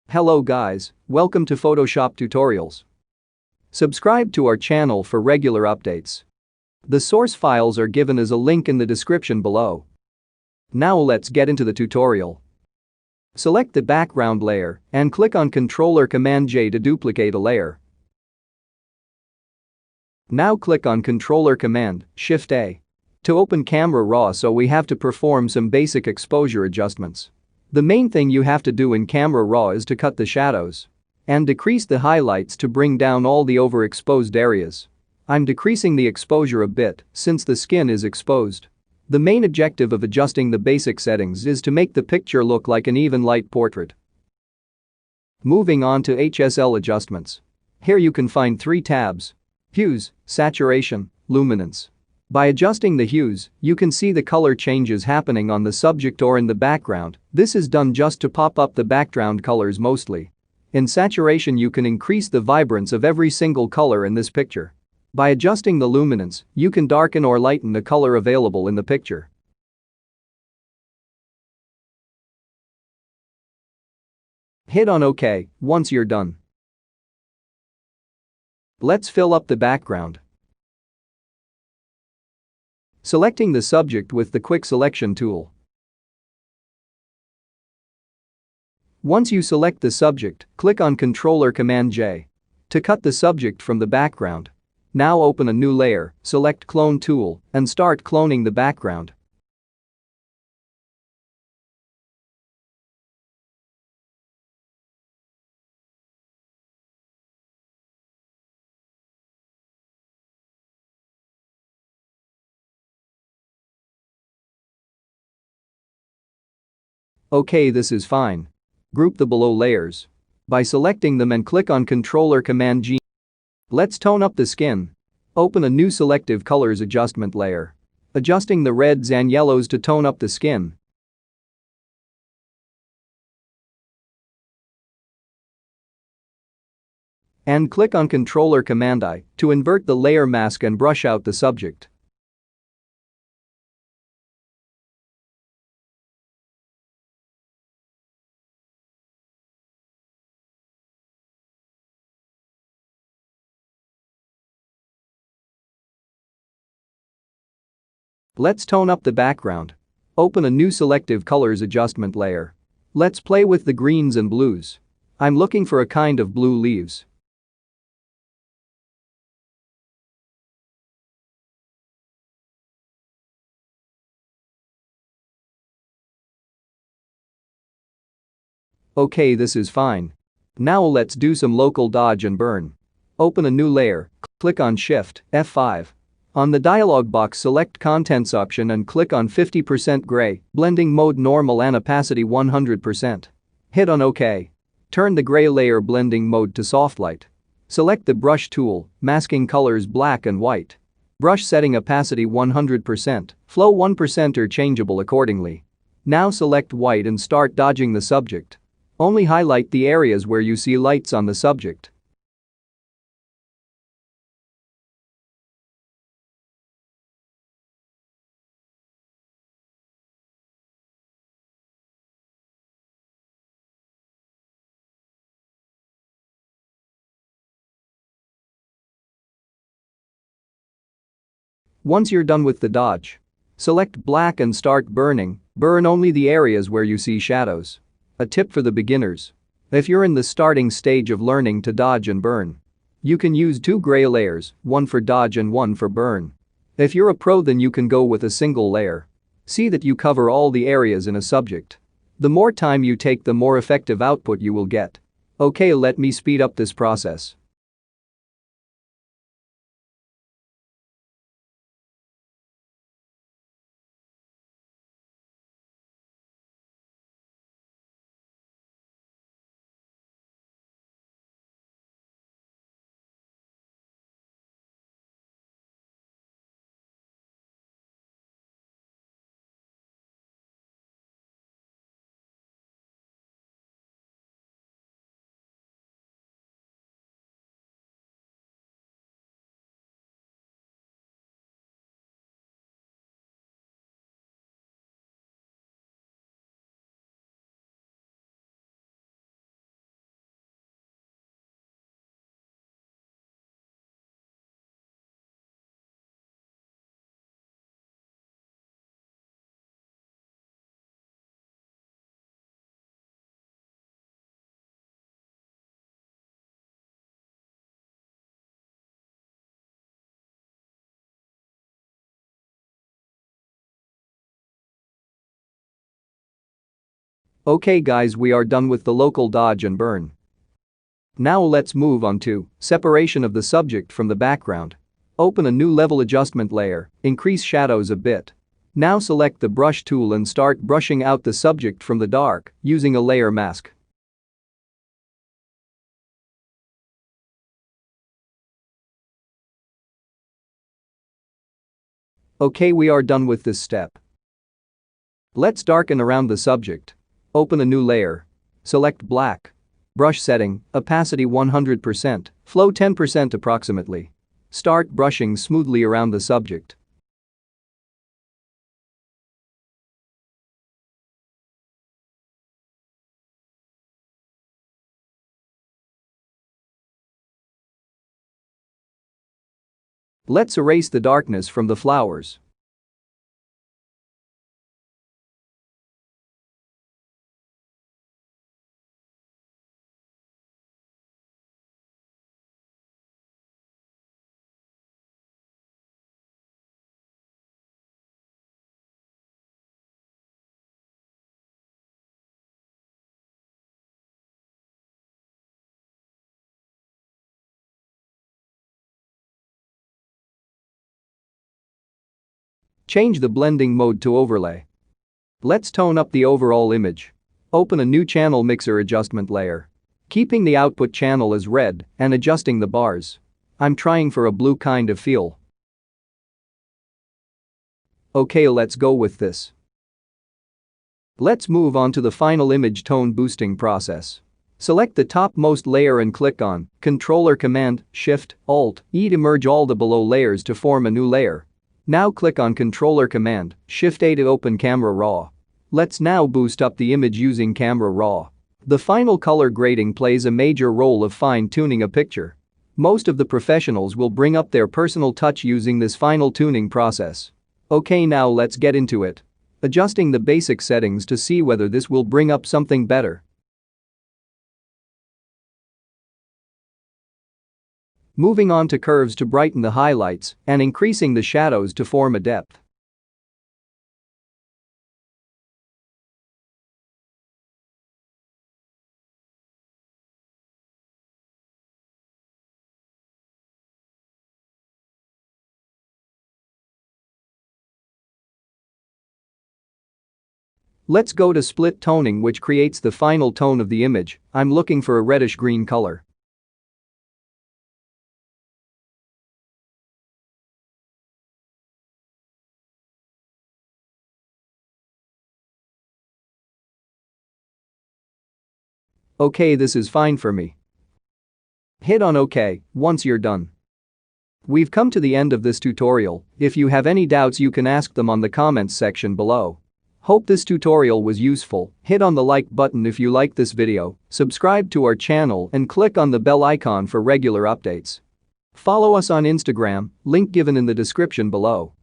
Hello guys, welcome to Photoshop tutorials. Subscribe to our channel for regular updates. The source files are given as a link in the description below. Now let's get into the tutorial. Select the background layer and click on Ctrl+Command+J to duplicate a layer. Now click on Ctrl+Command+Shift+A to open Camera Raw, so we have to perform some basic exposure adjustments. The main thing you have to do in Camera Raw is to cut the shadows and decrease the highlights to bring down all the overexposed areas. I'm decreasing the exposure a bit since the skin is exposed. The main objective of adjusting the basic settings is to make the picture look like an even light portrait. Moving on to HSL adjustments. Here you can find 3 tabs: Hues, Saturation, Luminance. By adjusting the hues, you can see the color changes happening on the subject or in the background. This is done just to pop up the background colors mostly. In saturation, you can increase the vibrance of every single color in this picture. By adjusting the luminance, you can darken or lighten the color available in the picture. Hit on OK once you're done. Let's fill up the background. Selecting the subject with the Quick Selection tool. Once you select the subject, click on Ctrl+Command+J to cut the subject from the background. Now open a new layer, select Clone tool, and start cloning the background. OK, this is fine. Group the below layers by selecting them and click on Ctrl+Command+G. Let's tone up the skin. Open a new Selective Colors adjustment layer, adjusting the reds and yellows to tone up the skin. And click on Ctrl+Command+I to invert the layer mask and brush out the subject. Let's tone up the background. Open a new Selective Colors adjustment layer. Let's play with the greens and blues. I'm looking for a kind of blue leaves. OK, this is fine. Now let's do some local dodge and burn. Open a new layer, click on Shift F5. On the dialog box, select Contents option and click on 50% gray, blending mode normal and opacity 100%. Hit on OK. Turn the gray layer blending mode to soft light. Select the brush tool, masking colors black and white. Brush setting opacity 100%, flow 1% or changeable accordingly. Now select white and start dodging the subject. Only highlight the areas where you see lights on the subject. Once you're done with the dodge, select black and start burning. Burn only the areas where you see shadows. A tip for the beginners: if you're in the starting stage of learning to dodge and burn, you can use 2 gray layers, one for dodge and one for burn. If you're a pro, then you can go with a single layer. See that you cover all the areas in a subject. The more time you take, the more effective output you will get. OK, let me speed up this process. Okay guys, we are done with the local dodge and burn. Now let's move on to separation of the subject from the background. Open a new level adjustment layer, increase shadows a bit. Now select the brush tool and start brushing out the subject from the dark using a layer mask. Okay, we are done with this step. Let's darken around the subject. Open a new layer. Select black. Brush setting, opacity 100%, flow 10% approximately. Start brushing smoothly around the subject. Let's erase the darkness from the flowers. Change the blending mode to overlay. Let's tone up the overall image. Open a new channel mixer adjustment layer. Keeping the output channel as red and adjusting the bars. I'm trying for a blue kind of feel. Okay, let's go with this. Let's move on to the final image tone boosting process. Select the topmost layer and click on Controller Command, Shift, Alt, E to merge all the below layers to form a new layer. Now click on Controller Command, Shift A to open Camera Raw. Let's now boost up the image using Camera Raw. The final color grading plays a major role of fine-tuning a picture. Most of the professionals will bring up their personal touch using this final tuning process. Okay, now let's get into it. Adjusting the basic settings to see whether this will bring up something better. Moving on to curves to brighten the highlights and increasing the shadows to form a depth. Let's go to split toning, which creates the final tone of the image. I'm looking for a reddish green color. Okay, this is fine for me. Hit on OK once you're done. We've come to the end of this tutorial. If you have any doubts, you can ask them on the comments section below. Hope this tutorial was useful. Hit on the like button if you like this video, subscribe to our channel and click on the bell icon for regular updates. Follow us on Instagram, link given in the description below.